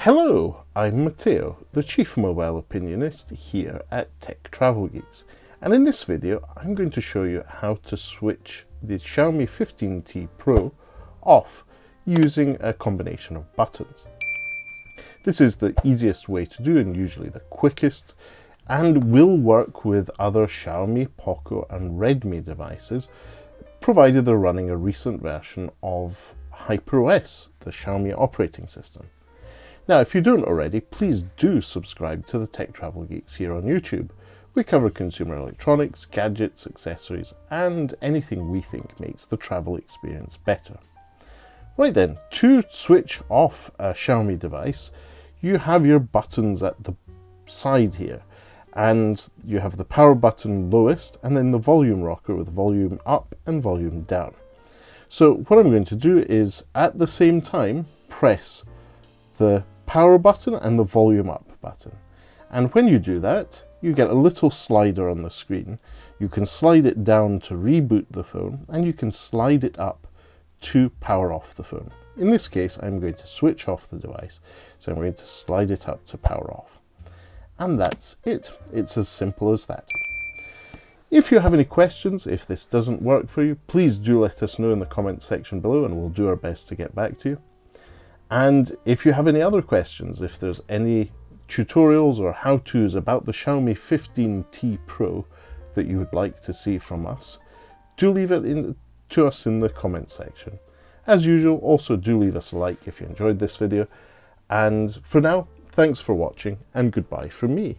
Hello, I'm Matteo, the Chief Mobile Opinionist here at Tech Travel Geeks, and in this video I'm going to show you how to switch the Xiaomi 15T Pro off using a combination of buttons. This is the easiest way to do and usually the quickest, and will work with other Xiaomi, Poco and Redmi devices, provided they're running a recent version of HyperOS, the Xiaomi operating system. Now, if you don't already, please do subscribe to the Tech Travel Geeks here on YouTube. We cover consumer electronics, gadgets, accessories, and anything we think makes the travel experience better. Right then, to switch off a Xiaomi device, you have your buttons at the side here, and you have the power button lowest, and then the volume rocker with volume up and volume down. So what I'm going to do is, at the same time, press the power button and the volume up button. And when you do that, you get a little slider on the screen. You can slide it down to reboot the phone, and you can slide it up to power off the phone. In this case, I'm going to switch off the device, so I'm going to slide it up to power off. And that's it. It's as simple as that. If you have any questions, if this doesn't work for you, please do let us know in the comments section below, and we'll do our best to get back to you. And if you have any other questions, if there's any tutorials or how-tos about the Xiaomi 15T Pro that you would like to see from us, do leave it to us in the comments section. As usual, also do leave us a like if you enjoyed this video. And for now, thanks for watching and goodbye from me.